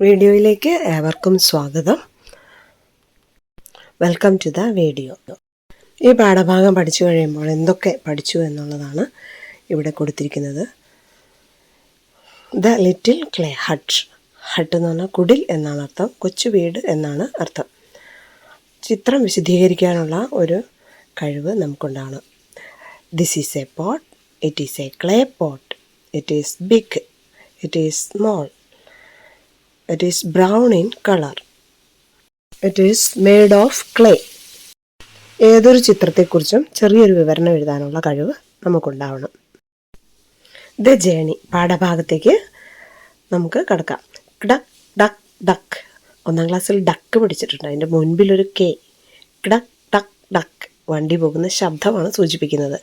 വീഡിയോയിലേക്ക് ഏവർക്കും സ്വാഗതം. Welcome to the video. ഈ പാഠഭാഗം പഠിച്ചു കഴിയുമ്പോൾ എന്തൊക്കെ പഠിച്ചു എന്നുള്ളതാണ് ഇവിടെ കൊടുത്തിരിക്കുന്നത്. The little clay hut. Hut എന്ന് പറഞ്ഞാൽ കുടിൽ എന്നാണ് അർത്ഥം, കൊച്ചു വീട് എന്നാണ് അർത്ഥം. ചിത്രം വിശദീകരിക്കാനുള്ള ഒരു കഴിവ് നമുക്കുണ്ടാണ്. This is a pot, it is a clay pot, it is big, it is small, it is brown in color, it is made of clay. ഏതൊരു ചിത്രത്തെക്കുറിച്ചും ചെറിയൊരു വിവരണം എഴുതാനുള്ള കഴിവ് നമുക്കുണ്ടാവണം. ദ ജേണി പാഠഭാഗത്തേക്ക് നമുക്ക് കടക്കാം. Duck duck duck. 1ാം ക്ലാസ്സിൽ ഡക്ക് പഠിച്ചിട്ടുണ്ട്. അതിൻ്റെ മുൻപിലൊരു കെ. Duck duck duck. വണ്ടി പോകുന്ന ശബ്ദമാണ് സൂചിപ്പിക്കുന്നത്.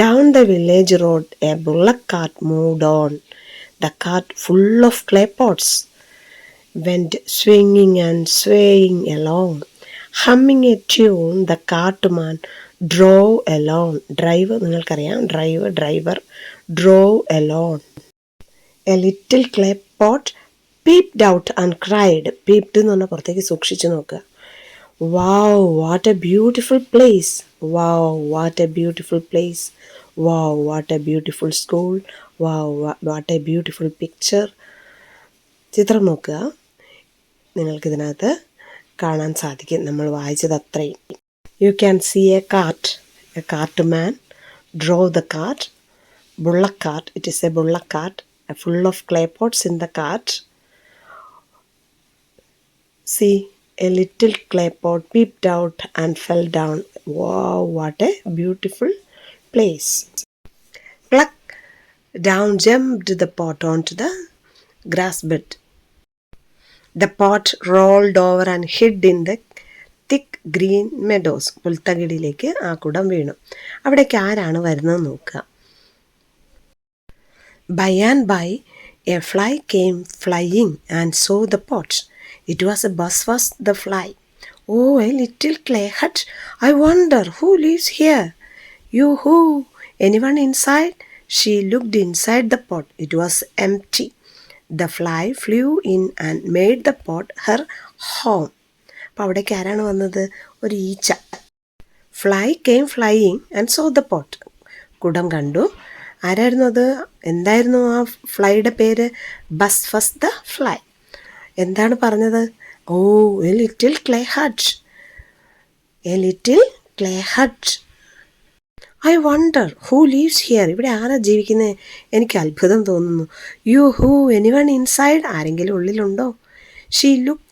Down the village road a bullock cart moved on. The cart full of clay pots went swinging and swaying along. Humming a tune, the cartman drove along. Drive നിങ്ങൾക്കറിയാം, driver drove along. A little clay pot peeped out and cried. Peeped എന്ന് പറഞ്ഞാൽ പുറത്തേക്ക് സൂക്ഷിച്ചു നോക്കുക. Wow, what a beautiful place. Wow, what a beautiful place. Wow, what a beautiful school. Wow, what a beautiful picture. ചിത്രം നോക്കുക. നിങ്ങൾക്കിതിനകത്ത് കാണാൻ സാധിക്കും നമ്മൾ വായിച്ചത് അത്രയും. You can see a cart. A cart man drove the cart. Bullock cart. It is a bullock cart. Full of clay pots in the cart. See a little clay pot peeped out and fell down. Wow, what a beautiful place. Pluck down jumped the pot onto the grass bed. The pot rolled over and hid in the thick green meadows. പുൽത്തകിടിയിലേക്ക് ആ കുടം വീണു. അവിടേക്ക് ആരാണ് വരുന്നത് നോക്കുക. By and by a fly came flying and saw the pot. It was a buzz the fly. Oh, a little clay hut. I wonder who lives here. You who? Anyone inside? She looked inside the pot. It was empty. The fly flew in and made the pot her home. അപ്പോൾ അവിടേക്ക് ആരാണ് വന്നത്? ഒരു ഈച്ച. Fly came flying and saw the pot. കുടം കണ്ടു. ആരായിരുന്നു അത്? എന്തായിരുന്നു ആ ഫ്ലൈയുടെ പേര്? Buzz the fly. എന്താണ് പറഞ്ഞത്? Oh, a little clay hut. A little clay hut. I wonder who lives here. ഇവിടെ ആരാ ജീവിക്കുന്നത്? എനിക്ക് അത്ഭുതം തോന്നുന്നു. You who? Anyone inside? ആരെങ്കിലും ഉള്ളിലുണ്ടോ? She look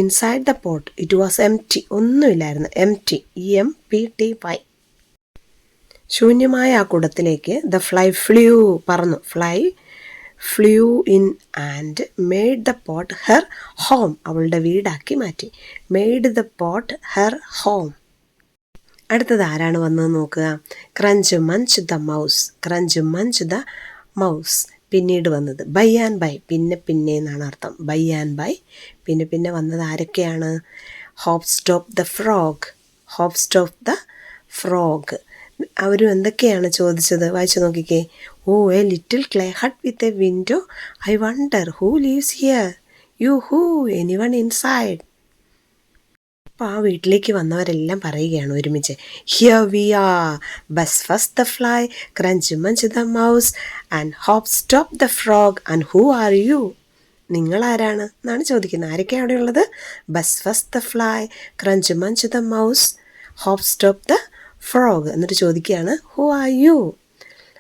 inside the pot. It was empty. ഒന്നുമില്ലായിരുന്നു. എംപ്റ്റി. EMPTY. ശൂന്യമായ ആ കുടത്തിലേക്ക് ദ ഫ്ലൈ ഫ്ലൂ. പറന്നു. Fly flu in and made the pot her home. അവളുടെ വീടാക്കി മാറ്റി. Made the pot her home. അടുത്തത് ആരാണ് വന്നത് നോക്കുക. Crunch munch the mouse. Crunch munch the mouse. പിന്നീട് വന്നത് ബൈ ആൻഡ് ബൈ. പിന്നെ എന്നാണ് അർത്ഥം. By and by. പിന്നെ വന്നത് ആരൊക്കെയാണ്? Hop stop the frog. Hop stop the frog. അവരും എന്തൊക്കെയാണ് ചോദിച്ചത്? വായിച്ചു നോക്കിക്കേ. Oh, a little clay hut with a window. I wonder who lives here. You who? Anyone inside. അപ്പോൾ ആ വീട്ടിലേക്ക് വന്നവരെല്ലാം പറയുകയാണ് ഒരുമിച്ച്. Here we are, buzz first the fly, crunch munch the mouse and hop stop the frog and who are you? നിങ്ങളാരാണ് എന്നാണ് ചോദിക്കുന്നത്. ആരൊക്കെയാണ് അവിടെ ഉള്ളത്? Buzz first the fly, crunch munch the mouse, hop stop the frog. എന്നിട്ട് ചോദിക്കുകയാണ് who are U?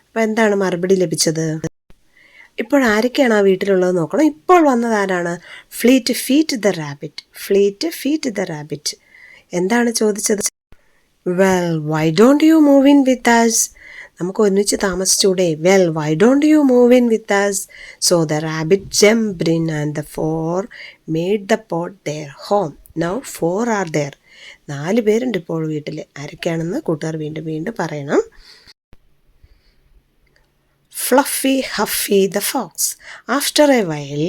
അപ്പോൾ എന്താണ് മറുപടി ലഭിച്ചത്? ഇപ്പോൾ ആരൊക്കെയാണ് ആ വീട്ടിലുള്ളത് നോക്കണം. ഇപ്പോൾ വന്നത് ആരാണ്? Fleet feet the rabbit. Fleet feet the rabbit. എന്താണ് ചോദിച്ചത്? Well, why don't you move in with us? നമുക്ക് ഒന്നിച്ച് താമസിച്ചൂടെ? Well, why don't you move in with us? So the rabbit jumped in and the four made the pot their home. Now 4 are there. 4 പേരുണ്ട് ഇപ്പോൾ വീട്ടിൽ. ആരൊക്കെയാണെന്ന് കൂട്ടുകാർ വീണ്ടും പറയണം. Fluffy huffy the fox. After a while,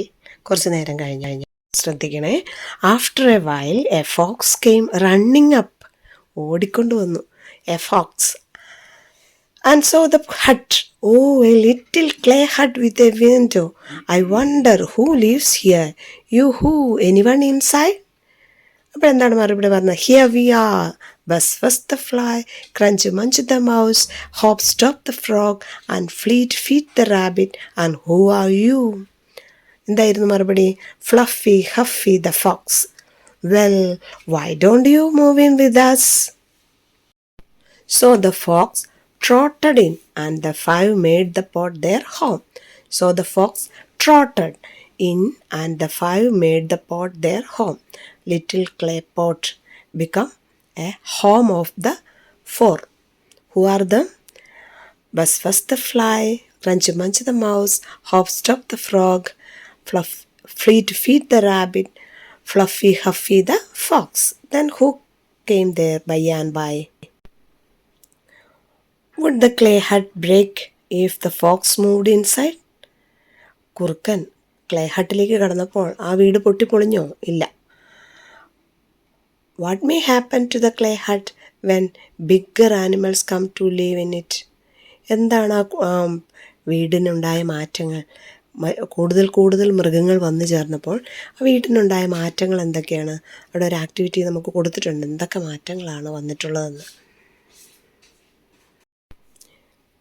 കുറച്ച് നേരം കഴിഞ്ഞ് ശ്രദ്ധിക്കണേ. After a while a fox came running up. ഓടിക്കൊണ്ട് വന്നു. A fox. and saw the hut. Oh, a little clay hut with a window. I wonder who lives here. You who? Anyone inside? അപ്പോൾ എന്താണ് മറുപടി പറഞ്ഞത്? Here we are, buzz fuzz the fly, crunch munch the mouse, hop stop the frog and fleet feet the rabbit and who are you? എന്തായിരുന്നു മറുപടി? Fluffy huffy the fox. Well, why don't you move in with us? So the fox trotted in, and the five made the pot their home. So the fox trotted in, and the five made the pot their home. Little clay pot become a home of the four. Who are them? Buzz Fuzz the fly, Crunch Munch the mouse, Hop Stop the frog, Fleet Feed the rabbit, Fluffy Huffy the fox. Then who came there by and by? Would the clay hut break if the fox moved inside? കുറുക്കൻ clay ഹട്ടിലേക്ക് കടന്നപ്പോൾ ആ വീട് പൊട്ടിപ്പൊളിഞ്ഞോ? ഇല്ല. What may happen to the clay hut when bigger animals come to live in it? എന്താണ് ആ വീടിനുണ്ടായ മാറ്റങ്ങൾ? കൂടുതൽ മൃഗങ്ങൾ വന്നു ചേർന്നപ്പോൾ ആ വീടിനുണ്ടായ മാറ്റങ്ങൾ എന്തൊക്കെയാണ്? അവിടെ ഒരു ആക്ടിവിറ്റി നമുക്ക് കൊടുത്തിട്ടുണ്ട്, എന്തൊക്കെ മാറ്റങ്ങളാണ് വന്നിട്ടുള്ളതെന്ന്.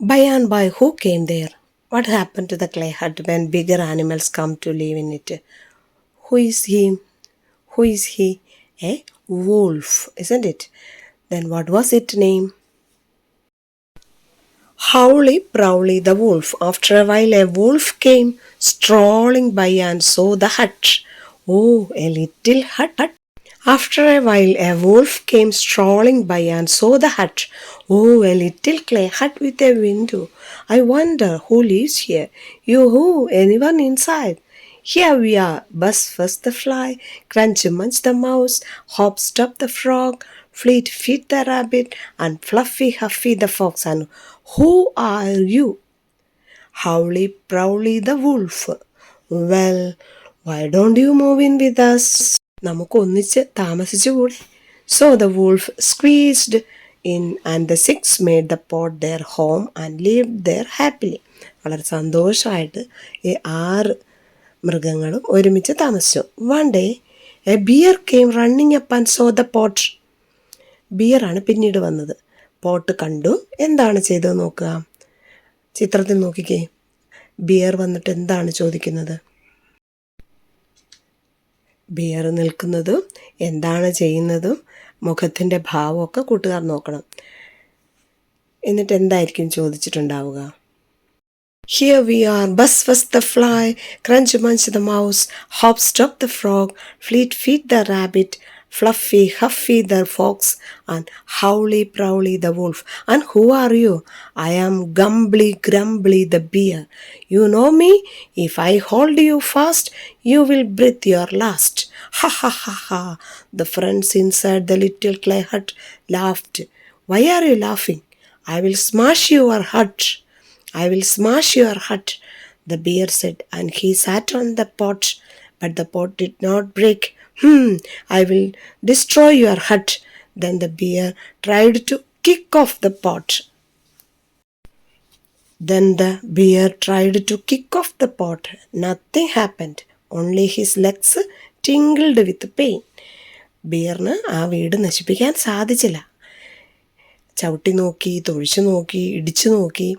By and by, who came there? What happened to the clay hut when bigger animals come to live in it? Who is he? Who is he? A wolf, isn't it? Then what was its name? Howly Prowly the wolf. After a while, a wolf came strolling by and saw the hut. Oh, a little hut. After a while, a wolf came strolling by and saw the hut. Oh, a little clay hut with a window. I wonder who lives here. You who? Anyone inside? Here we are. Buzz Fuzz the fly, Crunch Munch the mouse, Hop Stop the frog, Fleet Feet the rabbit, and Fluffy Huffy the fox. And who are you? Howly Prowly the wolf. Well, why don't you move in with us? നമുക്ക് ഒന്നിച്ച് താമസിച്ചുകൂടെ? So the wolf squeezed in, and the six made the pot their home and lived there happily. വളരെ സന്തോഷമായിട്ട് ഈ 6 മൃഗങ്ങളും ഒരുമിച്ച് താമസിച്ചു. One day a bear came running up and saw the pot. ബിയറാണ് പിന്നീട് വന്നത്. പോട്ട് കണ്ടു. എന്താണ് ചെയ്തത് നോക്കുക. ചിത്രത്തിൽ നോക്കിക്കേ. ബിയർ വന്നിട്ട് എന്താണ് ചോദിക്കുന്നത്? ബിയർ നിൽക്കുന്നതും എന്താണ് ചെയ്യുന്നതും മുഖത്തിൻ്റെ ഭാവമൊക്കെ കൂട്ടുകാർ നോക്കണം. എന്നിട്ട് എന്തായിരിക്കും ചോദിച്ചിട്ടുണ്ടാവുക? Here we are, Buzz Fuzz the fly, Crunch Munch the mouse, Hop Stop the frog, Fleet Feet the rabbit, Fluffy Huffy the fox, and Howly Prowly the wolf. And who are you? I am Gumbly Grumbly the bear. You know me? If I hold you fast, you will breathe your last. Ha ha ha ha. The friends inside the little clay hut laughed. Why are you laughing? I will smash your hut. I will smash your hut, the bear said, and he sat on the pot, but the pot did not break. I will destroy your hut. Then the bear tried to kick off the pot. Nothing happened. Only his legs tingled with pain. ബിയറിന് ആ വീട് നശിപ്പിക്കാൻ സാധിച്ചില്ല. ചവിട്ടി നോക്കി, തൊഴിച്ചു നോക്കി, ഇടിച്ചു നോക്കി,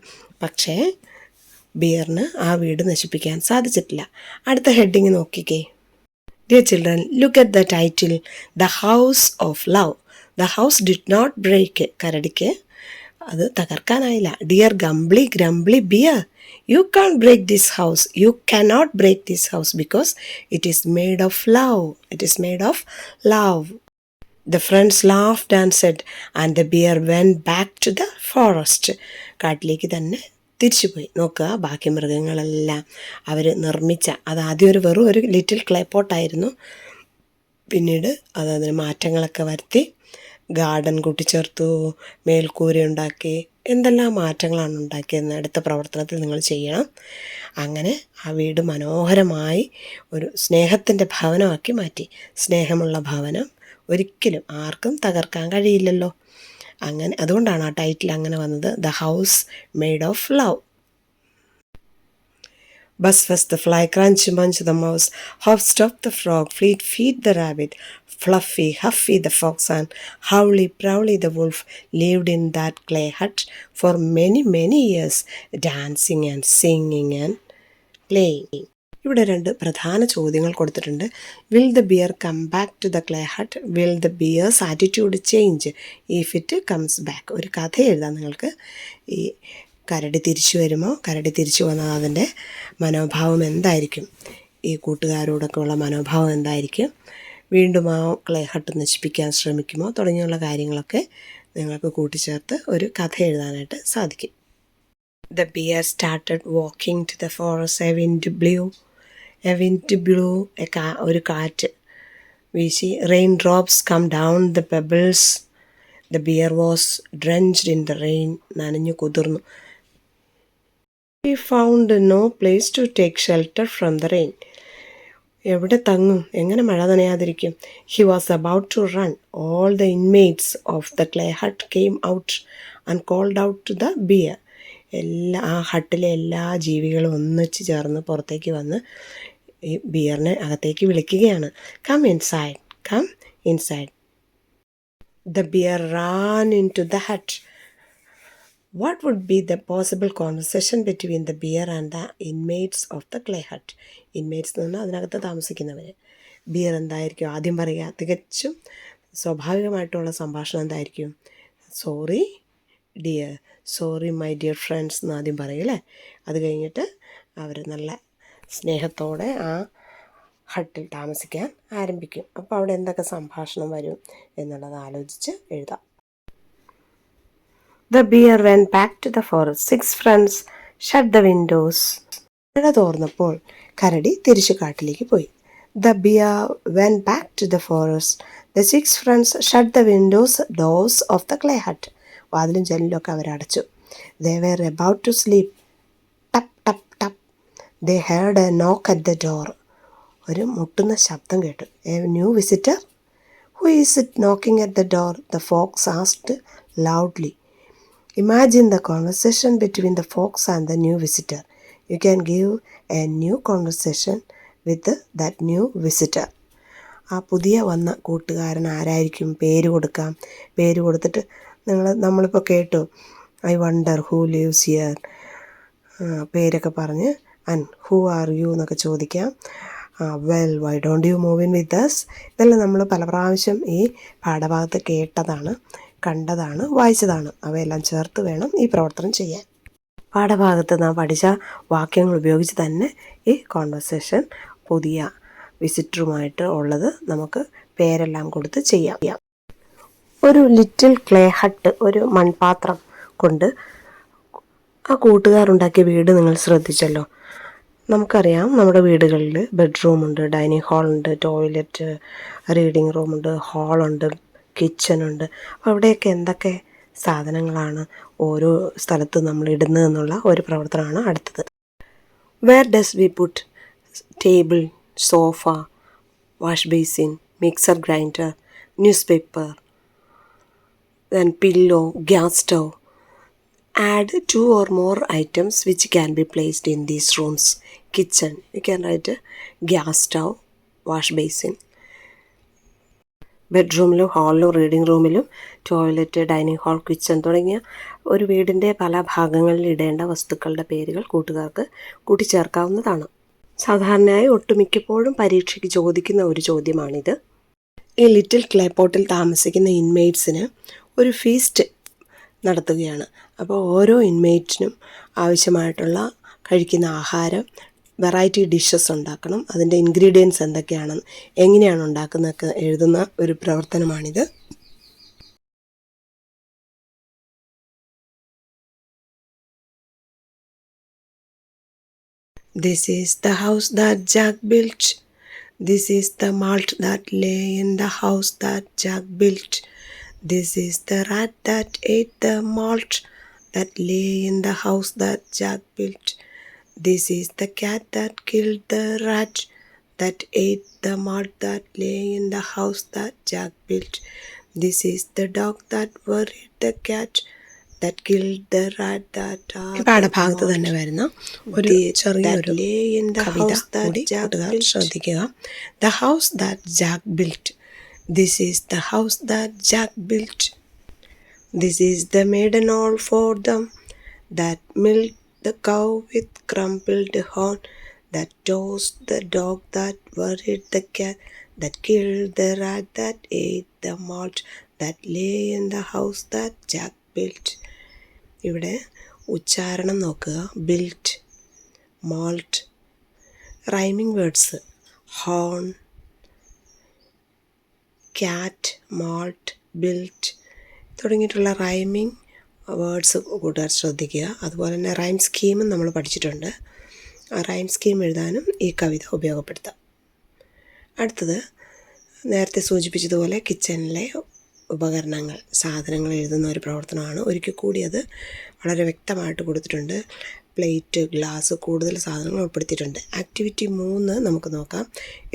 പക്ഷേ ബിയറിന് ആ വീട് നശിപ്പിക്കാൻ സാധിച്ചിട്ടില്ല. അടുത്ത ഹെഡിങ് നോക്കിക്കേ. Dear children, look at the title, The House of Love. The house did not break. കരടിക്ക് അത് തകർക്കാനായില്ല. Dear Gumbly Grumbly Bear, you can't break this house. You cannot break this house because it is made of love. It is made of love. The friends laughed and said, and the bear went back to the forest. കാട്ടിലേക്ക് തന്നെ തിരിച്ചുപോയി. നോക്കുക, ബാക്കി മൃഗങ്ങളെല്ലാം അവർ നിർമ്മിച്ച, അത് ആദ്യം വെറും ഒരു ലിറ്റിൽ ക്ലേ പോട്ടായിരുന്നു. പിന്നീട് അതിന് മാറ്റങ്ങളൊക്കെ വരുത്തി ഗാർഡൻ കൂട്ടിച്ചേർത്തു, മേൽക്കൂര ഉണ്ടാക്കി, എന്തെല്ലാം മാറ്റങ്ങളാണ് ഉണ്ടാക്കിയതെന്ന് അടുത്ത പ്രവർത്തനത്തിൽ നിങ്ങൾ ചെയ്യണം. അങ്ങനെ ആ വീട് മനോഹരമായി ഒരു സ്നേഹത്തിൻ്റെ ഭവനമാക്കി മാറ്റി. സ്നേഹമുള്ള ഭവനം, ഒരിക്കലും ആർക്കും തകർക്കാൻ കഴിയില്ലല്ലോ. അതുകൊണ്ടാണ് ആ ടൈറ്റിൽ അങ്ങനെ വന്നത്, the house made of love. Buzz fuss the fly, crunch munch the mouse, hop stop the frog, fleet feed the rabbit, fluffy huffy the fox, and howly prowly the wolf lived in that clay hut for many many years, dancing and singing and playing. ഇവിടെ 2 പ്രധാന ചോദ്യങ്ങൾ കൊടുത്തിട്ടുണ്ട്. Will the bear come back to the clay hut? Will the bear's attitude change if it comes back? ഒരു കഥ എഴുതാം നിങ്ങൾക്ക്. ഈ കരടി തിരിച്ചു വരുമോ? കരടി തിരിച്ചു വന്നാൽ അതിൻ്റെ മനോഭാവം എന്തായിരിക്കും? ഈ കൂട്ടുകാരോടൊക്കെ ഉള്ള മനോഭാവം എന്തായിരിക്കും? വീണ്ടും ആ ക്ലേ ഹട്ട് നശിപ്പിക്കാൻ ശ്രമിക്കുമോ? തുടങ്ങിയുള്ള കാര്യങ്ങളൊക്കെ നിങ്ങൾക്ക് കൂട്ടിച്ചേർത്ത് ഒരു കഥ എഴുതാനായിട്ട് സാധിക്കും. The bear started walking to the forest. A wind blew. ഒരു കാറ്റ് വീശി. Raindrops come down the pebbles. The bear was drenched in the rain. നനഞ്ഞു കുതിർന്നു. He found no place to take shelter from the rain. എവിടെ തങ്ങും? എങ്ങനെ മഴ നനയാതിരിക്കും? He was about to run. All the inmates of the clay hut came out and called out to the bear. ആ ഹട്ടിലെ എല്ലാ ജീവികളും ഒന്നിച്ച് ചേർന്ന് പുറത്തേക്ക് വന്ന് ഈ ബിയറിനെ അകത്തേക്ക് വിളിക്കുകയാണ്. Come inside, come inside. The bear ran into the hut. What would be the possible conversation between the bear and the inmates of the clay hut? Inmates എന്ന് പറഞ്ഞാൽ അതിനകത്ത് താമസിക്കുന്നവർ. ബിയർ എന്തായിരിക്കും ആദ്യം പറയുക? തികച്ചും സ്വാഭാവികമായിട്ടുള്ള സംഭാഷണം എന്തായിരിക്കും? Sorry dear, sorry my dear friends എന്ന് ആദ്യം പറയും അല്ലേ. അത് കഴിഞ്ഞിട്ട് അവർ നല്ല സ്നേഹത്തോടെ ആ ഹട്ടിൽ താമസിക്കാൻ ആരംഭിക്കും. അപ്പോൾ അവിടെ എന്തൊക്കെ സംഭാഷണം വരും എന്നുള്ളത് ആലോചിച്ച് എഴുതാം. The bear went back to the forest. 6 friends shut the windows. മഴ തോർന്നപ്പോൾ കരടി തിരിച്ചു കാട്ടിലേക്ക് പോയി. The bear went back to the forest. The 6 friends shut the doors of the clay hut. വാതിലും ജനലൊക്കെ അവരടച്ചു. They were about to sleep. Tap tap tap. They heard a knock at the door. ഒരു മുട്ടുന്ന ശബ്ദം കേട്ടു. A new visitor? Who is it knocking at the door? The fox asked loudly. Imagine the conversation between the fox and the new visitor. You can give a new conversation with that new visitor. ആ പുതിയ വന്ന കൂട്ടുകാരൻ ആരായിരിക്കും? പേര് കൊടുക്കാം. പേര് കൊടുത്തിട്ട് നമ്മളിപ്പോൾ കേട്ടു, I wonder who lives here, പേരൊക്കെ പറഞ്ഞ് ആൻഡ് ഹൂ ആർ യു എന്നൊക്കെ ചോദിക്കാം. Well why don't you move in with us? ഇതെല്ലാം നമ്മൾ പല പ്രാവശ്യം ഈ പാഠഭാഗത്ത് കേട്ടതാണ്, കണ്ടതാണ്, വായിച്ചതാണ്. അവയെല്ലാം ചേർത്ത് വേണം ഈ പ്രവർത്തനം ചെയ്യാൻ. പാഠഭാഗത്ത് നാം പഠിച്ച വാക്യങ്ങൾ ഉപയോഗിച്ച് തന്നെ ഈ കോൺവെർസേഷൻ പുതിയ വിസിറ്ററുമായിട്ട് ഉള്ളത് നമുക്ക് പേരെല്ലാം കൊടുത്ത് ചെയ്യാം. ഒരു ലിറ്റിൽ ക്ലേ ഹട്ട്, ഒരു മൺപാത്രം കൊണ്ട് ആ കൂട്ടുകാരുണ്ടാക്കിയ വീട് നിങ്ങൾ ശ്രദ്ധിച്ചല്ലോ. നമുക്കറിയാം നമ്മുടെ വീടുകളിൽ ബെഡ്റൂമുണ്ട്, ഡൈനിങ് ഹാളുണ്ട്, ടോയ്ലറ്റ്, റീഡിങ് റൂമുണ്ട്, ഹാളുണ്ട്, കിച്ചണുണ്ട്. അപ്പോൾ അവിടെയൊക്കെ എന്തൊക്കെ സാധനങ്ങളാണ് ഓരോ സ്ഥലത്ത് നമ്മൾ ഇടുന്നതെന്നുള്ള ഒരു പ്രവർത്തനമാണ് അടുത്തത്. Where does we put table, sofa, wash basin, mixer grinder, newspaper, then pillow, gas stove. Add 2 or more items which can be placed in these rooms. Kitchen, you can write gas stove, wash basin. ബെഡ്റൂമിലും ഹാളിലും reading റൂമിലും toilet, dining hall, kitchen തുടങ്ങിയ ഒരു വീടിൻ്റെ പല ഭാഗങ്ങളിൽ ഇടേണ്ട വസ്തുക്കളുടെ പേരുകൾ കൂട്ടുകാർക്ക് കൂട്ടിച്ചേർക്കാവുന്നതാണ്. സാധാരണയായി ഒട്ടുമിക്കപ്പോഴും പരീക്ഷയ്ക്ക് ചോദിക്കുന്ന ഒരു ചോദ്യമാണിത്. ഈ ലിറ്റിൽ ക്ലേപോട്ടിൽ താമസിക്കുന്ന ഇൻമേറ്റ്സിന് ഒരു ഫീസ്റ്റ് നടത്തുകയാണ്. അപ്പോൾ ഓരോ ഇൻമേറ്റിനും ആവശ്യമായിട്ടുള്ള കഴിക്കുന്ന ആഹാരം, വെറൈറ്റി ഡിഷസ് ഉണ്ടാക്കണം. അതിൻ്റെ ഇൻഗ്രീഡിയൻസ് എന്തൊക്കെയാണ്, എങ്ങനെയാണ് ഉണ്ടാക്കുന്നതൊക്കെ എഴുതുന്ന ഒരു പ്രവർത്തനമാണിത്. This is the house that Jack built. This is the malt that lay in the house that Jack built. This is the rat that ate the malt that lay in the house that Jack built. This is the cat that killed the rat that ate the malt that lay in the house that Jack built. This is the dog that worried the cat that killed the rat that ഈ പാഠഭാഗത്ത് തന്നെ വരുന്ന ഒരു ചെറിയൊരു lay in the Kavitha house that കൂടി Jack കൂട്ടുകാർ built. ശ്രദ്ധിക്കുക. The house that Jack built. This is the house that Jack built. This is the maiden all for them that milked the cow with crumpled horn, that tossed the dog that worried the cat, that killed the rat that ate the malt, that lay in the house that Jack built. ഇവിടെ ഉച്ചാരണം നോക്കുക. Built, malt, rhyming words horn, cat, malt, built തുടങ്ങിയിട്ടുള്ള rhyming words കൂട്ടുകാർ ശ്രദ്ധിക്കുക. അതുപോലെ തന്നെ rhyme സ്കീമും നമ്മൾ പഠിച്ചിട്ടുണ്ട്. ആ റൈം സ്കീം എഴുതാനും ഈ കവിത ഉപയോഗപ്പെടുത്താം. അടുത്തത് നേരത്തെ സൂചിപ്പിച്ചതുപോലെ കിച്ചണിലെ ഉപകരണങ്ങൾ, സാധനങ്ങൾ എഴുതുന്ന ഒരു പ്രവർത്തനമാണ്. ഒരിക്കൽ കൂടി അത് വളരെ വ്യക്തമായിട്ട് കൊടുത്തിട്ടുണ്ട്. പ്ലേറ്റ്, ഗ്ലാസ്, കൂടുതൽ സാധനങ്ങൾ ഉൾപ്പെടുത്തിയിട്ടുണ്ട്. ആക്ടിവിറ്റി 3 നമുക്ക് നോക്കാം.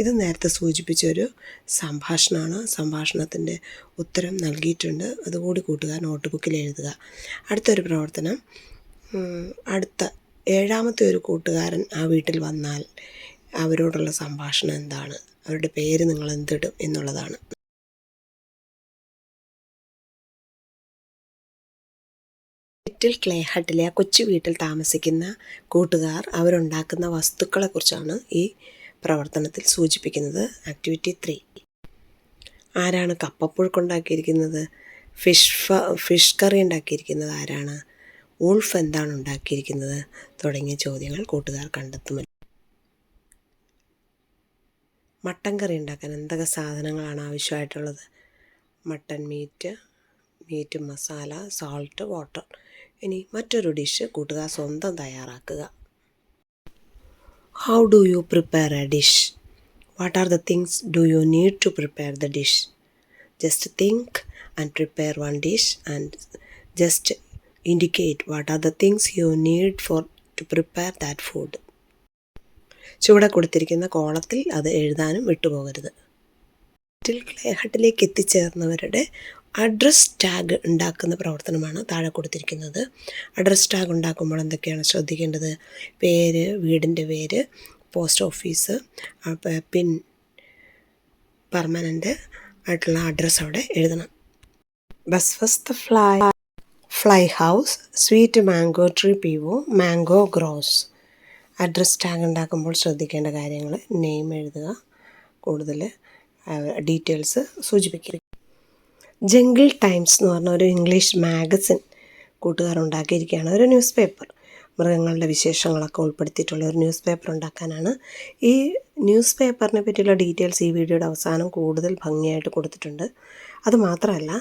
ഇത് നേരത്തെ സൂചിപ്പിച്ചൊരു സംഭാഷണമാണ്. സംഭാഷണത്തിൻ്റെ ഉത്തരം നൽകിയിട്ടുണ്ട്. അതുകൂടി കൂട്ടുകാർ നോട്ട് ബുക്കിൽ എഴുതുക. അടുത്തൊരു പ്രവർത്തനം, അടുത്ത 7ാമത്തെ ഒരു കൂട്ടുകാരൻ ആ വീട്ടിൽ വന്നാൽ അവരോടുള്ള സംഭാഷണം എന്താണ്, അവരുടെ പേര് നിങ്ങൾ എന്തിടും എന്നുള്ളതാണ്. ലിറ്റിൽ ക്ലേ ഹട്ടിലെ ആ കൊച്ചു വീട്ടിൽ താമസിക്കുന്ന കൂട്ടുകാർ അവരുണ്ടാക്കുന്ന വസ്തുക്കളെക്കുറിച്ചാണ് ഈ പ്രവർത്തനത്തിൽ സൂചിപ്പിക്കുന്നത്. ആക്ടിവിറ്റി 3. ആരാണ് കപ്പപ്പുഴുക്കുണ്ടാക്കിയിരിക്കുന്നത്? ഫിഷ് കറി ഉണ്ടാക്കിയിരിക്കുന്നത് ആരാണ്? വൂൾഫ് എന്താണ് ഉണ്ടാക്കിയിരിക്കുന്നത്? തുടങ്ങിയ ചോദ്യങ്ങൾ കൂട്ടുകാർ കണ്ടെത്തുമല്ലോ. മട്ടൻ കറി ഉണ്ടാക്കാൻ എന്തൊക്കെ സാധനങ്ങളാണ് ആവശ്യമായിട്ടുള്ളത്? Mutton meat masala, salt, water. ഇനി മറ്റൊരു ഡിഷ് കൂട്ടുകാർ സ്വന്തം തയ്യാറാക്കുക. How do you prepare a dish? What are the things do you need to prepare the dish? Just think and prepare one dish and just indicate what are the things you need to prepare that food. ചുവടെ കൊടുത്തിരിക്കുന്ന കോളത്തിൽ അത് എഴുതാനും വിട്ടുപോകരുത്. Little clay ഹട്ടിലേക്ക് എത്തിച്ചേർന്നവരുടെ address tag ഉണ്ടാക്കുന്ന പ്രവർത്തനമാണ് താഴെ കൊടുത്തിരിക്കുന്നത്. അഡ്രസ് ടാഗ് ഉണ്ടാക്കുമ്പോൾ എന്തൊക്കെയാണ് ശ്രദ്ധിക്കേണ്ടത്? പേര്, വീടിൻ്റെ പേര്, പോസ്റ്റ് ഓഫീസ്, പിൻ, പെർമനൻ്റ് ആയിട്ടുള്ള അഡ്രസ്സ് അവിടെ എഴുതണം. Bus first fly house, sweet mango tree PO, mango gross. Address tag ഉണ്ടാക്കുമ്പോൾ ശ്രദ്ധിക്കേണ്ട കാര്യങ്ങൾ: നെയിം എഴുതുക, കൂടുതൽ ഡീറ്റെയിൽസ് സൂചിപ്പിക്കുക. ജംഗിൾ ടൈംസ് എന്ന് പറഞ്ഞ ഒരു ഇംഗ്ലീഷ് മാഗസിൻ കൂട്ടുകാർ ഉണ്ടാക്കിയിരിക്കുകയാണ്. ഒരു ന്യൂസ് പേപ്പർ, മൃഗങ്ങളുടെ വിശേഷങ്ങളൊക്കെ ഉൾപ്പെടുത്തിയിട്ടുള്ള ഒരു ന്യൂസ് പേപ്പർ ഉണ്ടാക്കാനാണ്. ഈ ന്യൂസ് പേപ്പറിനെ പറ്റിയുള്ള ഡീറ്റെയിൽസ് ഈ വീഡിയോയുടെ അവസാനം കൂടുതൽ ഭംഗിയായിട്ട് കൊടുത്തിട്ടുണ്ട്. അതുമാത്രമല്ല,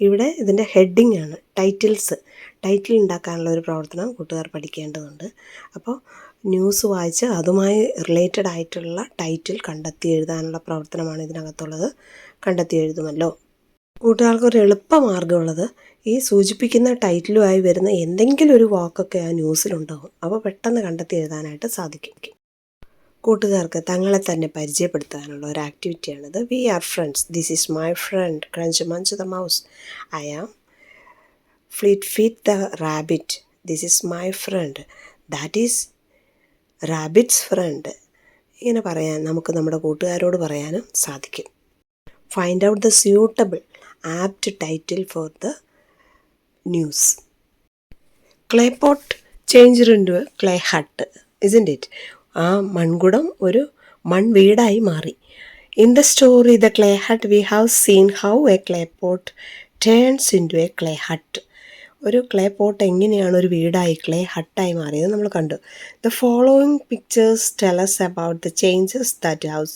ഇവിടെ ഇതിൻ്റെ ഹെഡിങ് ആണ് ടൈറ്റിൽ ഉണ്ടാക്കാനുള്ള ഒരു പ്രവർത്തനം കൂട്ടുകാർ പഠിക്കേണ്ടതുണ്ട്. അപ്പോൾ ന്യൂസ് വായിച്ച് അതുമായി റിലേറ്റഡ് ആയിട്ടുള്ള ടൈറ്റിൽ കണ്ടെത്തി എഴുതാനുള്ള പ്രവർത്തനമാണ് ഇതിനകത്തുള്ളത്. കണ്ടെത്തി എഴുതുമല്ലോ. കൂട്ടുകാർക്കൊരു എളുപ്പമാർഗ്ഗമുള്ളത്, ഈ സൂചിപ്പിക്കുന്ന ടൈറ്റിലുമായി വരുന്ന എന്തെങ്കിലും ഒരു വാക്കൊക്കെ ആ ന്യൂസിലുണ്ടാകും. അപ്പോൾ പെട്ടെന്ന് കണ്ടെത്തി എഴുതാനായിട്ട് സാധിക്കും. കൂട്ടുകാർക്ക് തങ്ങളെ തന്നെ പരിചയപ്പെടുത്താനുള്ള ഒരു ആക്ടിവിറ്റിയാണിത്. We are friends. This is my friend crunch munch the mouse. I am feet the rabbit. This is my friend. That is rabbit's friend. ഇങ്ങനെ പറയാൻ നമുക്ക് നമ്മുടെ കൂട്ടുകാരോട് പറയാനും സാധിക്കും. Find out the suitable apt title for the news. Clay pot changed into a clay hut, isn't it? ആ മൺകുടം ഒരു മൺവീടായി മാറി. In the story the clay hut we have seen how A clay pot turns into a clay hut. ഒരു clay pot എങ്ങനെയാണ് ഒരു വീടായി, clay ഹട്ടായി മാറിയത് നമ്മൾ കണ്ടു. The following pictures tell us about the changes that have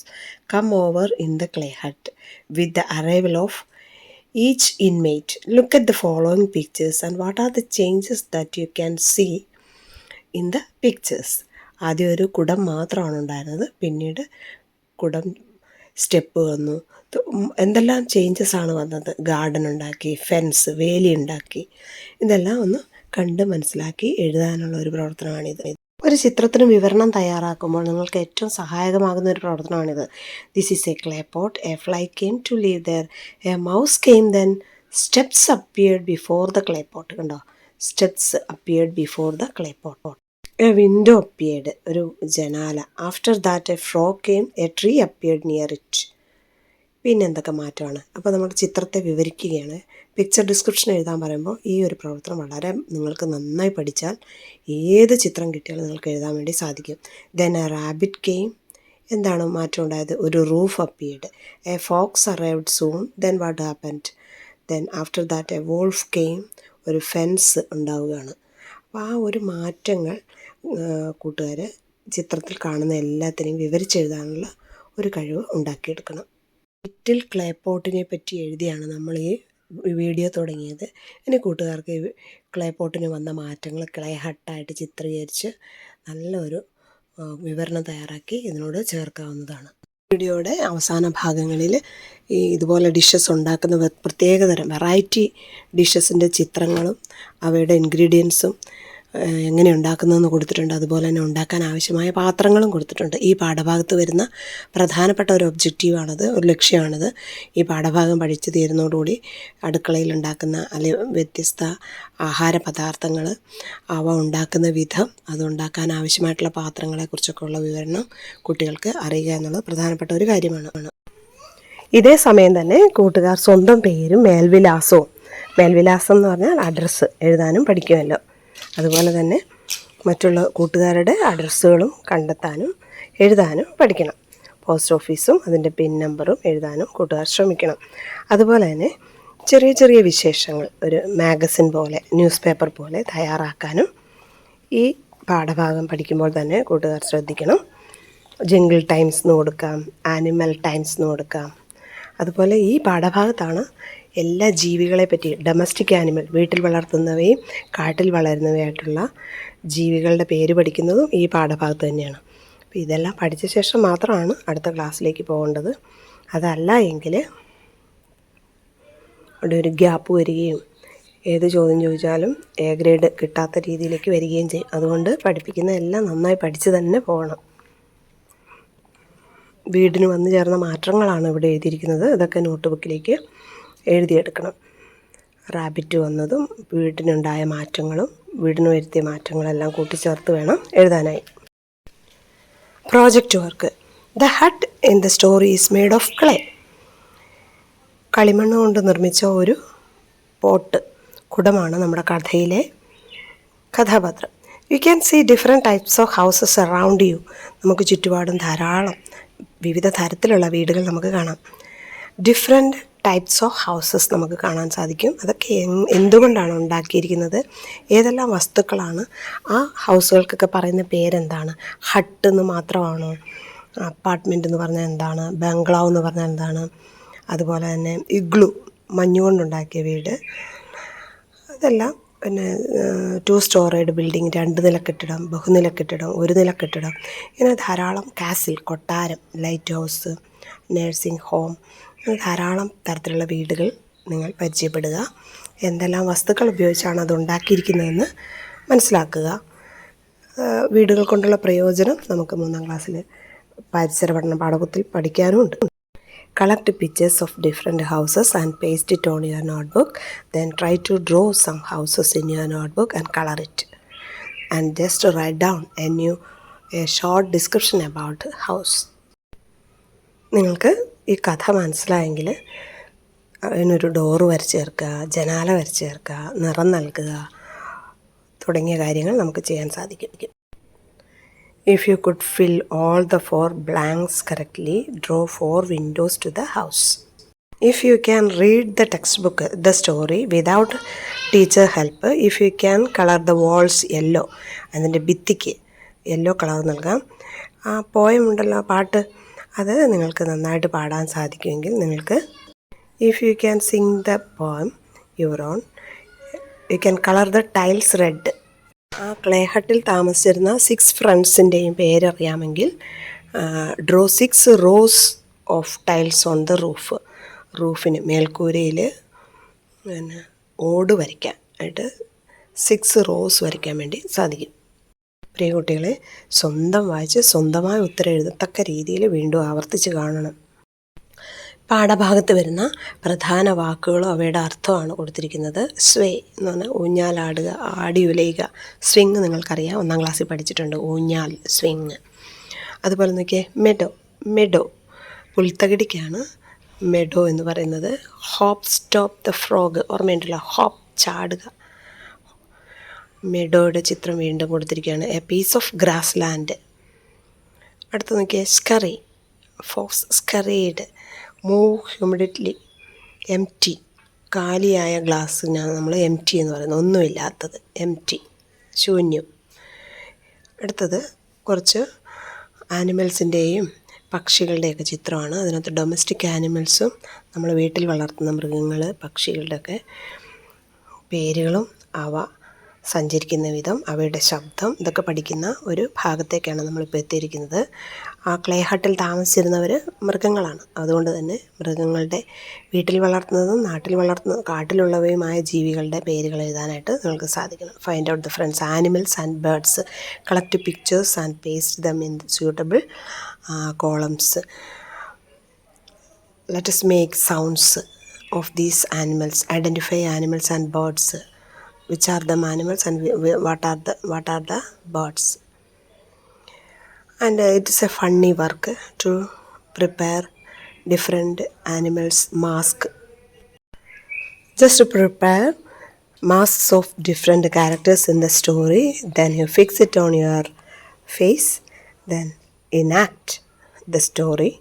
come over in the clay hut with the arrival of each inmate. Look at the following pictures and what are the changes that you can see in the pictures. ആദ്യം ഒരു കുടം മാത്രമാണ് ഉണ്ടായിരുന്നത്. പിന്നീട് കുടം step വന്നു. എന്തെല്ലാം changes ആണ് വന്നത്? ഗാർഡൻ ഉണ്ടാക്കി, ഫെൻസ്, വേലി ഉണ്ടാക്കി. ഇതെല്ലാം ഒന്ന് കണ്ട് മനസ്സിലാക്കി എഴുതാനുള്ള ഒരു പ്രവർത്തനമാണിത്. ഒരു ചിത്രത്തിന് വിവരണം തയ്യാറാക്കുമ്പോൾ നിങ്ങൾക്ക് ഏറ്റവും സഹായകമാകുന്ന ഒരു പ്രവർത്തനമാണിത്. This is a clay pot, a fly came to live there, a mouse came then, steps appeared before the clay pot. കണ്ടോ, steps appeared before the clay pot. A window appeared, ഒരു ജനാല. After that a frog came, a tree appeared near it. പിന്നെ എന്തൊക്കെ മാറ്റമാണ്? അപ്പോൾ നമ്മുടെ ചിത്രത്തെ വിവരിക്കുകയാണ്. Picture description എഴുതാൻ പറയുമ്പോൾ ഈ ഒരു പ്രവർത്തനം വളരെ നിങ്ങൾക്ക് നന്നായി പഠിച്ചാൽ ഏത് ചിത്രം കിട്ടിയാലും നിങ്ങൾക്ക് എഴുതാൻ വേണ്ടി സാധിക്കും. ദെൻ എ റാബിറ്റ് കെയിം, എന്താണ് മാറ്റം ഉണ്ടായത്? ഒരു roof appeared. A fox arrived soon, then what happened? Then after that a wolf came, ഒരു ഫെൻസ് ഉണ്ടാവുകയാണ്. അപ്പോൾ ആ ഒരു മാറ്റങ്ങൾ കൂട്ടുകാർ ചിത്രത്തിൽ കാണുന്ന എല്ലാത്തിനെയും വിവരിച്ചെഴുതാനുള്ള ഒരു കഴിവ് ഉണ്ടാക്കിയെടുക്കണം. ലിറ്റിൽ ക്ലേ പോട്ടിനെ പറ്റി എഴുതിയാണ് നമ്മൾ ഈ വീഡിയോ തുടങ്ങിയത്. ഇനി കൂട്ടുകാർക്ക് ഈ ക്ലേ പോട്ടിന് വന്ന മാറ്റങ്ങൾ ക്ലേ ഹട്ടായിട്ട് ചിത്രീകരിച്ച് നല്ലൊരു വിവരണം തയ്യാറാക്കി ഇതിനോട് ചേർക്കാവുന്നതാണ്. വീഡിയോയുടെ അവസാന ഭാഗങ്ങളിൽ ഈ ഇതുപോലെ ഡിഷസ് ഉണ്ടാക്കുന്ന പ്രത്യേകതരം വെറൈറ്റി ഡിഷസിൻ്റെ ചിത്രങ്ങളും അവയുടെ ഇൻഗ്രീഡിയൻസും എങ്ങനെ ഉണ്ടാക്കുന്നതെന്ന് കൊടുത്തിട്ടുണ്ട്. അതുപോലെ തന്നെ ഉണ്ടാക്കാൻ ആവശ്യമായ പാത്രങ്ങളും കൊടുത്തിട്ടുണ്ട്. ഈ പാഠഭാഗത്ത് വരുന്ന പ്രധാനപ്പെട്ട ഒരു ഒബ്ജക്റ്റീവാണത്, ഒരു ലക്ഷ്യമാണിത്. ഈ പാഠഭാഗം പഠിച്ചു തീരുന്നതോടുകൂടി അടുക്കളയിൽ ഉണ്ടാക്കുന്ന അല്ലെങ്കിൽ വ്യത്യസ്ത ആഹാര പദാർത്ഥങ്ങൾ, അവ ഉണ്ടാക്കുന്ന വിധം, അതുണ്ടാക്കാൻ ആവശ്യമായിട്ടുള്ള പാത്രങ്ങളെക്കുറിച്ചൊക്കെ ഉള്ള വിവരണം കുട്ടികൾക്ക് അറിയുക എന്നുള്ളത് പ്രധാനപ്പെട്ട ഒരു കാര്യമാണ്. ഇതേ സമയം തന്നെ കൂട്ടുകാർ സ്വന്തം പേരും മേൽവിലാസവും, മേൽവിലാസം എന്ന് പറഞ്ഞാൽ അഡ്രസ്സ് എഴുതാനും പഠിക്കുമല്ലോ. അതുപോലെ തന്നെ മറ്റുള്ള കൂട്ടുകാരുടെ അഡ്രസ്സുകളും കണ്ടെത്താനും എഴുതാനും പഠിക്കണം. പോസ്റ്റ് ഓഫീസും അതിൻ്റെ പിൻ നമ്പറും എഴുതാനും കൂട്ടുകാർ ശ്രമിക്കണം. അതുപോലെ തന്നെ ചെറിയ ചെറിയ വിശേഷങ്ങൾ ഒരു മാഗസിൻ പോലെ, ന്യൂസ് പേപ്പർ പോലെ തയ്യാറാക്കാനും ഈ പാഠഭാഗം പഠിക്കുമ്പോൾ തന്നെ കൂട്ടുകാർ ശ്രദ്ധിക്കണം. ജംഗിൾ ടൈംസ് എന്ന് കൊടുക്കാം, ആനിമൽ ടൈംസ് എന്ന് കൊടുക്കാം. അതുപോലെ ഈ പാഠഭാഗത്താണ് എല്ലാ ജീവികളെ പറ്റി, ഡൊമസ്റ്റിക് ആനിമൽ, വീട്ടിൽ വളർത്തുന്നവയും കാട്ടിൽ വളരുന്നവയായിട്ടുള്ള ജീവികളുടെ പേര് പഠിക്കുന്നതും ഈ പാഠഭാഗത്ത് തന്നെയാണ്. അപ്പോൾ ഇതെല്ലാം പഠിച്ച ശേഷം മാത്രമാണ് അടുത്ത ക്ലാസ്സിലേക്ക് പോകേണ്ടത്. അതല്ല എങ്കിൽ അവിടെ ഒരു ഗ്യാപ്പ് വരികയും ഏത് ചോദ്യം ചോദിച്ചാലും എ ഗ്രേഡ് കിട്ടാത്ത രീതിയിലേക്ക് വരികയും ചെയ്യും. അതുകൊണ്ട് പഠിപ്പിക്കുന്ന എല്ലാം നന്നായി പഠിച്ച് തന്നെ പോകണം. വീടിന് വന്നു ചേർന്ന മാറ്റങ്ങളാണ് ഇവിടെ എഴുതിയിരിക്കുന്നത്. ഇതൊക്കെ നോട്ട് ബുക്കിലേക്ക് എഴുതിയെടുക്കണം. റാബിറ്റ് വന്നതും വീടിനുണ്ടായ മാറ്റങ്ങളും വീടിന് വരുത്തിയ മാറ്റങ്ങളെല്ലാം കൂട്ടിച്ചേർത്ത് വേണം എഴുതാനായി. Project work. The hut in the story is made of clay. കളിമണ്ണ് കൊണ്ട് നിർമ്മിച്ച ഒരു പോട്ട്, കുടമാണ് നമ്മുടെ കഥയിലെ കഥാപാത്രം. You can see different types of houses around you. നമുക്ക് ചുറ്റുപാടും ധാരാളം വിവിധ തരത്തിലുള്ള വീടുകൾ നമുക്ക് കാണാം. ഡിഫറെൻറ്റ് ടൈപ്സ് ഓഫ് ഹൗസസ് നമുക്ക് കാണാൻ സാധിക്കും. അതൊക്കെ എന്തുകൊണ്ടാണ് ഉണ്ടാക്കിയിരിക്കുന്നത്, ഏതെല്ലാം വസ്തുക്കളാണ്, ആ ഹൗസുകൾക്കൊക്കെ പറയുന്ന പേരെന്താണ്? ഹട്ട് എന്ന് മാത്രമാണോ? അപ്പാർട്ട്മെൻ്റ് എന്ന് പറഞ്ഞാൽ എന്താണ്? ബംഗ്ലാവ് എന്ന് പറഞ്ഞാൽ എന്താണ്? അതുപോലെ തന്നെ ഇഗ്ലു, മഞ്ഞുകൊണ്ടുണ്ടാക്കിയ വീട്, അതെല്ലാം. പിന്നെ 2 സ്റ്റോറേഡ് ബിൽഡിംഗ്, 2 നില കെട്ടിടം, ബഹുനില കെട്ടിടം, 1 നില കെട്ടിടം, ഇങ്ങനെ ധാരാളം. കാസിൽ, കൊട്ടാരം, ലൈറ്റ് ഹൗസ്, നേഴ്സിംഗ് ഹോം, ധാരാളം തരത്തിലുള്ള വീടുകൾ നിങ്ങൾ പരിചയപ്പെടുക. എന്തെല്ലാം വസ്തുക്കൾ ഉപയോഗിച്ചാണ് അത് ഉണ്ടാക്കിയിരിക്കുന്നതെന്ന് മനസ്സിലാക്കുക. വീടുകൾ കൊണ്ടുള്ള പ്രയോജനം നമുക്ക് 3ാം ക്ലാസ്സിൽ പരിസര പഠന പാഠത്തിൽ പഠിക്കാനുമുണ്ട്. Collect pictures of different houses and paste it on your notebook. Then try to draw some houses in your notebook and color it. And just write down a short description about house. നിങ്ങൾക്ക് ഈ കഥ മനസ്സിലായെങ്കിൽ അതിനൊരു door വരച്ച് ചേർക്കുക, ജനാല വരച്ച് ചേർക്കുക, നിറം നൽകുക തുടങ്ങിയ കാര്യങ്ങൾ നമുക്ക് ചെയ്യാൻ സാധിക്കും. If you could fill all the 4 blanks correctly, draw 4 windows to the house. If you can read the textbook, the story without teacher help, if you can color the walls yellow, അതിൻ്റെ ഭിത്തിക്ക് yellow colour നൽകാം. ആ poem ഉണ്ടല്ലോ, പാട്ട്, അത് നിങ്ങൾക്ക് നന്നായിട്ട് പാടാൻ സാധിക്കുമെങ്കിൽ നിങ്ങൾക്ക് if you can sing the poem your own, you can color the tiles red. ആ ക്ലേ ഹട്ടിൽ താമസിച്ചിരുന്ന 6 ഫ്രണ്ട്സിൻ്റെയും പേരറിയാമെങ്കിൽ draw 6 rows of tiles on the roof. റൂഫിന് മേൽക്കൂരയിൽ പിന്നെ ഓട് വരയ്ക്കാൻ ആയിട്ട് 6 റോസ് വരയ്ക്കാൻ വേണ്ടി സാധിക്കും. പ്രിയ കുട്ടികളെ, സ്വന്തം വായിച്ച് സ്വന്തമായി ഉത്തരം എഴുതത്തക്ക രീതിയിൽ വീണ്ടും ആവർത്തിച്ച് കാണണം. പാഠഭാഗത്ത് വരുന്ന പ്രധാന വാക്കുകളും അവയുടെ അർത്ഥമാണ് കൊടുത്തിരിക്കുന്നത്. സ്വേ എന്ന് പറഞ്ഞാൽ ഊഞ്ഞാലാടുക, ആടി ഉലയുക. സ്വിങ് നിങ്ങൾക്കറിയാം, 1ാം ക്ലാസ്സിൽ പഠിച്ചിട്ടുണ്ട്, ഊഞ്ഞാൽ, സ്വിങ്. അതുപോലെ നോക്കിയേ, മെഡോ പുൽത്തകിടിക്കാണ് മെഡോ എന്ന് പറയുന്നത്. ഹോപ്പ് സ്റ്റോപ്പ് ദ ഫ്രോഗ്, ഓർമ്മയുണ്ടല്ലോ, ഹോപ്പ് ചാടുക. മെഡോയുടെ ചിത്രം വീണ്ടും കൊടുത്തിരിക്കുകയാണ്. A piece of grass land. അടുത്ത് നോക്കിയേ, scary, fox scared. Move humidly, empty, കാലിയായ ഗ്ലാസ്സിനാണ് നമ്മൾ എം ടി എന്ന് പറയുന്നത്, ഒന്നുമില്ലാത്തത്, എം ടി, ശൂന്യം. അടുത്തത് കുറച്ച് ആനിമൽസിൻ്റെയും പക്ഷികളുടെയൊക്കെ ചിത്രമാണ്. അതിനകത്ത് ഡൊമസ്റ്റിക് ആനിമൽസും നമ്മൾ വീട്ടിൽ വളർത്തുന്ന മൃഗങ്ങൾ, പക്ഷികളുടെയൊക്കെ പേരുകളും അവ സഞ്ചരിക്കുന്ന വിധം, അവയുടെ ശബ്ദം, ഇതൊക്കെ പഠിക്കുന്ന ഒരു ഭാഗത്തേക്കാണ് നമ്മളിപ്പോൾ എത്തിയിരിക്കുന്നത്. ആ ക്ലേ ഹട്ടിൽ താമസിച്ചിരുന്നവർ മൃഗങ്ങളാണ്. അതുകൊണ്ട് തന്നെ മൃഗങ്ങളുടെ വീട്ടിൽ വളർത്തുന്നതും നാട്ടിൽ വളർത്തുന്നതും കാട്ടിലുള്ളവയുമായ ജീവികളുടെ പേരുകൾ എഴുതാനായിട്ട് നിങ്ങൾക്ക് സാധിക്കണം. Find out the difference animals and birds. Collect pictures and paste them in suitable columns. Let us make sounds of these animals. Identify animals and birds. Which are the animals and what are the birds? And it is a funny work to prepare different animals' mask. Just prepare masks of different characters in the story, then you fix it on your face, then enact the story.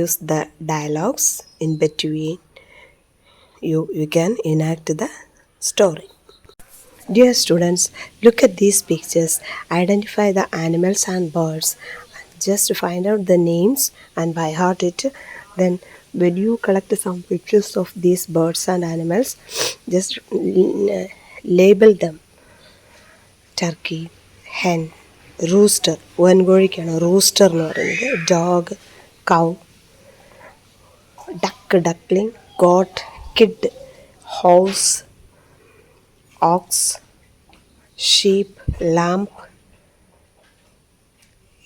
Use the dialogues in between. You can enact the story. Dear students, look at these pictures. Identify the animals and birds. Just find out the names and by heart it. Then when you collect some pictures of these birds and animals, just label them. Turkey, hen, rooster. വൻകോഴിക്കാണ് rooster എന്ന് പറയുന്നത്. Dog, cow, duck, duckling, goat, kid, horse, ox, sheep, lamb.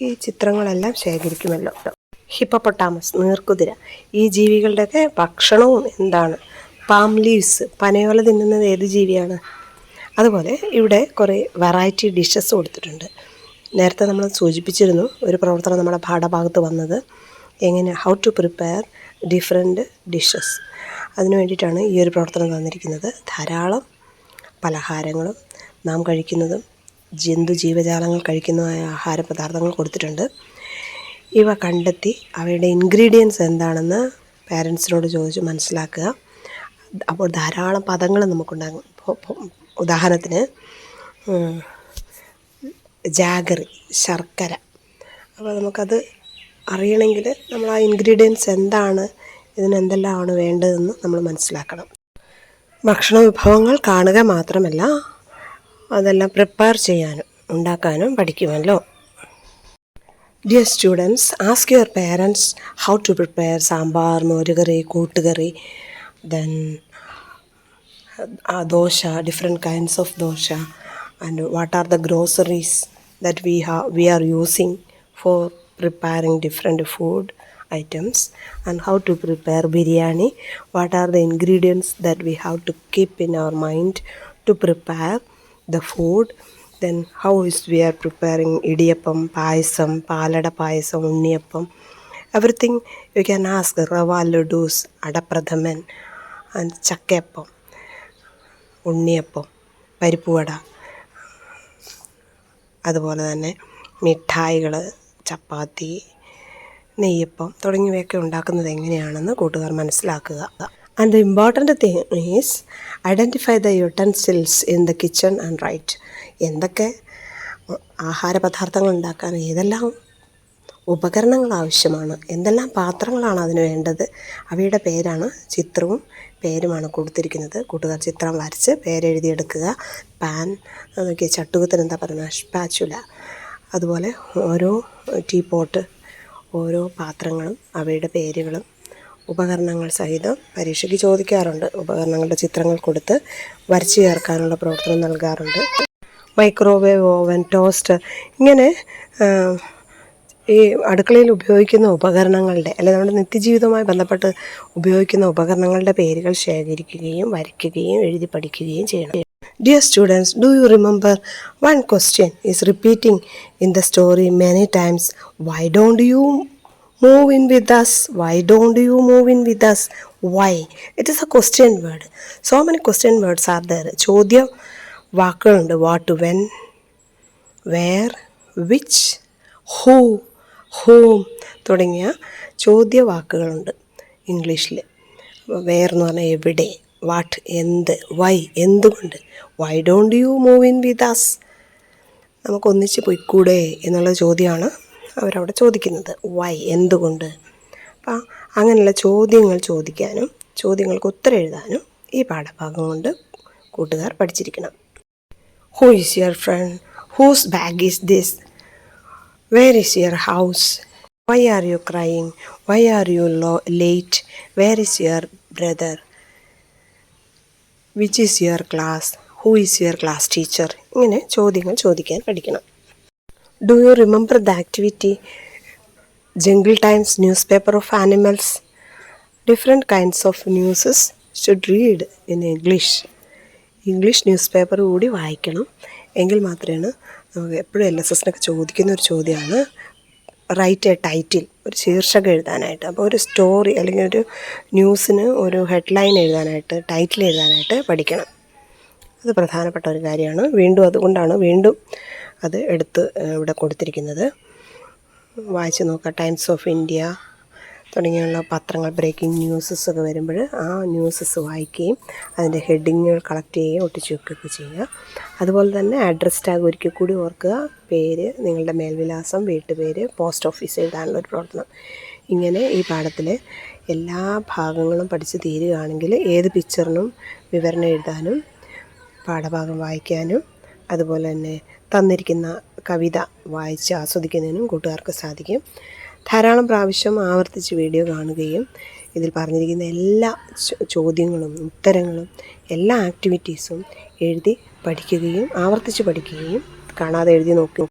ഈ ചിത്രങ്ങളെല്ലാം ശേഖരിക്കുമല്ലോ. Hippopotamus, നീർക്കുതിര. ഈ ജീവികളുടെയൊക്കെ ഭക്ഷണവും എന്താണ്? Palm leaves, പനയോല തിന്നുന്നത് ഏത് ജീവിയാണ്? അതുപോലെ ഇവിടെ കുറേ വെറൈറ്റി ഡിഷസ് കൊടുത്തിട്ടുണ്ട്. നേരത്തെ നമ്മൾ സൂചിപ്പിച്ചിരുന്നു ഒരു പ്രവർത്തനം നമ്മുടെ പാഠഭാഗത്ത് വന്നത്, എങ്ങനെ how to prepare different dishes. അതിനു വേണ്ടിയിട്ടാണ് ഈ ഒരു പ്രവർത്തനം തന്നിരിക്കുന്നത്. ധാരാളം പലഹാരങ്ങളും നാം കഴിക്കുന്നതും ജീവജാലങ്ങൾ കഴിക്കുന്നതുമായ ആഹാര പദാർത്ഥങ്ങൾ കൊടുത്തിട്ടുണ്ട്. ഇവ കണ്ടെത്തി അവയുടെ ഇൻഗ്രീഡിയൻസ് എന്താണെന്ന് പാരൻസിനോട് ചോദിച്ച് മനസ്സിലാക്കുക. അപ്പോൾ ധാരാളം പദങ്ങൾ നമുക്കുണ്ടാകും. ഉദാഹരണത്തിന് ജാഗറി, ശർക്കര. അപ്പോൾ നമുക്കത് അറിയണമെങ്കിൽ നമ്മൾ ആ ഇൻഗ്രീഡിയൻസ് എന്താണ്, ഇതിനെന്തെല്ലാമാണ് വേണ്ടതെന്ന് നമ്മൾ മനസ്സിലാക്കണം. ഭക്ഷണ വിഭവങ്ങൾ കാണുക മാത്രമല്ല അതെല്ലാം പ്രിപ്പയർ ചെയ്യാനും ഉണ്ടാക്കാനും പഠിക്കുമല്ലോ. Dear students, ask your parents how to prepare sambar, മോരുകറി, കൂട്ടുകറി, then dosha, different kinds of dosha, and what are the groceries that we are using for preparing different food items, and how to prepare biryani, what are the ingredients that we have to keep in our mind to prepare the food. Then how is we are preparing idiyappam, payasam, palada payasam, unniyappam, everything you can ask. Rava laddus, adapradhaman, and chakkappam, unniyappam, പരിപ്പുവട, അതുപോലെ തന്നെ മിഠായികൾ, ചപ്പാത്തി, നെയ്യപ്പം തുടങ്ങിയവയൊക്കെ ഉണ്ടാക്കുന്നത് എങ്ങനെയാണെന്ന് കൂട്ടുകാർ മനസ്സിലാക്കുക. And the important thing is identify the utensils in the kitchen and write. എന്തൊക്കെ ആഹാര പദാർത്ഥങ്ങൾ ഉണ്ടാക്കാൻ ഏതെല്ലാം ഉപകരണങ്ങൾ ആവശ്യമാണ്, എന്തെല്ലാം പാത്രങ്ങളാണ് അതിന് വേണ്ടത്, അവയുടെ പേരാണ്, ചിത്രവും പേരുമാണ് കൊടുത്തിരിക്കുന്നത്. കൂട്ടുകാർ ചിത്രം വരച്ച് പേരെഴുതിയെടുക്കുക. പാൻ, അതൊക്കെ ചട്ടുകത്തിന് എന്താ പറയുന്നത്, സ്പാച്ചുല. അതുപോലെ ഓരോ ടീപോട്ട്, ഓരോ പാത്രങ്ങളും അവയുടെ പേരുകളും ഉപകരണങ്ങൾ സഹിതം പരീക്ഷയ്ക്ക് ചോദിക്കാറുണ്ട്. ഉപകരണങ്ങളുടെ ചിത്രങ്ങൾ കൊടുത്ത് വരച്ചു ചേർക്കാനുള്ള പ്രവർത്തനം നൽകാറുണ്ട്. മൈക്രോവേവ് ഓവൻ, ടോസ്റ്റർ, ഇങ്ങനെ ഈ അടുക്കളയിൽ ഉപയോഗിക്കുന്ന ഉപകരണങ്ങളുടെ അല്ലെങ്കിൽ നമ്മുടെ നിത്യജീവിതവുമായി ബന്ധപ്പെട്ട് ഉപയോഗിക്കുന്ന ഉപകരണങ്ങളുടെ പേരുകൾ ശേഖരിക്കുകയും വരയ്ക്കുകയും എഴുതി പഠിക്കുകയും ചെയ്യണം. Dear students, do you remember one question is repeating in the story many times? Why don't you move in with us? Why don't you move in with us? Why? It is a question word. So many question words are there. ചോദ്യ വാക്കുകളുണ്ട്. What, when, where, which, who, whom തുടങ്ങിയ ചോദ്യവാക്കുകളുണ്ട് ഇംഗ്ലീഷിൽ. Where എന്ന് പറഞ്ഞാൽ എവിടെ, what എന്ത്, why എന്തുകൊണ്ട്, why don't you move in with us നമുക്കൊന്നിച്ച് പോയിക്കൂടെ എന്നുള്ള ചോദ്യമാണ് അവരവിടെ ചോദിക്കുന്നത്. വൈ എന്തുകൊണ്ട്. അപ്പം അങ്ങനെയുള്ള ചോദ്യങ്ങൾ ചോദിക്കാനും ചോദ്യങ്ങൾക്ക് ഉത്തരം എഴുതാനും ഈ പാഠഭാഗം കൊണ്ട് കൂട്ടുകാർ പഠിച്ചിരിക്കണം. Who is your friend? Whose bag is this? Where is your house? Why are you crying? Why are you late? Where is your brother? Which is your class? Who is your class teacher? ഇങ്ങനെ ചോദ്യങ്ങൾ ചോദിക്കാൻ പഠിക്കണം. Do you remember the activity jungle times newspaper of animals? Different kinds of newses should read in English. English newspaper കൂടി വായിക്കണം. എങ്കിൽ മാത്രമേ നമുക്ക് എപ്പോഴും LSSനൊക്കെ ചോദിക്കുന്ന ഒരു ചോദ്യമാണ് റൈറ്റ് എ ടൈറ്റിൽ, ഒരു ശീർഷകം എഴുതാനായിട്ട്. അപ്പോൾ ഒരു സ്റ്റോറി അല്ലെങ്കിൽ ഒരു ന്യൂസിന് ഒരു ഹെഡ്ലൈൻ എഴുതാനായിട്ട്, ടൈറ്റിൽ എഴുതാനായിട്ട് പഠിക്കണം. അത് പ്രധാനപ്പെട്ട ഒരു കാര്യമാണ്. അതുകൊണ്ടാണ് വീണ്ടും അത് എടുത്ത് ഇവിടെ കൊടുത്തിരിക്കുന്നത്. വായിച്ച് നോക്കുക. ടൈംസ് ഓഫ് ഇന്ത്യ തുടങ്ങിയുള്ള പത്രങ്ങൾ, ബ്രേക്കിംഗ് ന്യൂസസ് ഒക്കെ വരുമ്പോൾ ആ ന്യൂസസ് വായിക്കുകയും അതിൻ്റെ ഹെഡിങ്ങുകൾ കളക്ട് ചെയ്യുകയും ഒട്ടിച്ച് വെക്കുകയൊക്കെ ചെയ്യുക. അതുപോലെ തന്നെ അഡ്രസ് ടാഗ് ഒരിക്കൽ കൂടി ഓർക്കുക. പേര്, നിങ്ങളുടെ മേൽവിലാസം, വീട്ടുപേര്, പോസ്റ്റ് ഓഫീസ് എഴുതാനുള്ള ഒരു പ്രവർത്തനം. ഇങ്ങനെ ഈ പാഠത്തിലെ എല്ലാ ഭാഗങ്ങളും പഠിച്ച് തീരുകയാണെങ്കിൽ ഏത് പിക്ചറിനും വിവരണം എഴുതാനും പാഠഭാഗം വായിക്കാനും അതുപോലെ തന്നെ തന്നിരിക്കുന്ന കവിത വായിച്ച് ആസ്വദിക്കുന്നതിനും കൂട്ടുകാർക്ക് സാധിക്കും. ധാരാളം പ്രാവശ്യം ആവർത്തിച്ച് വീഡിയോ കാണുകയും ഇതിൽ പറഞ്ഞിരിക്കുന്ന എല്ലാ ചോദ്യങ്ങളും ഉത്തരങ്ങളും എല്ലാ ആക്ടിവിറ്റീസും എഴുതി പഠിക്കുകയും ആവർത്തിച്ച് പഠിക്കുകയും കാണാതെ എഴുതി നോക്കി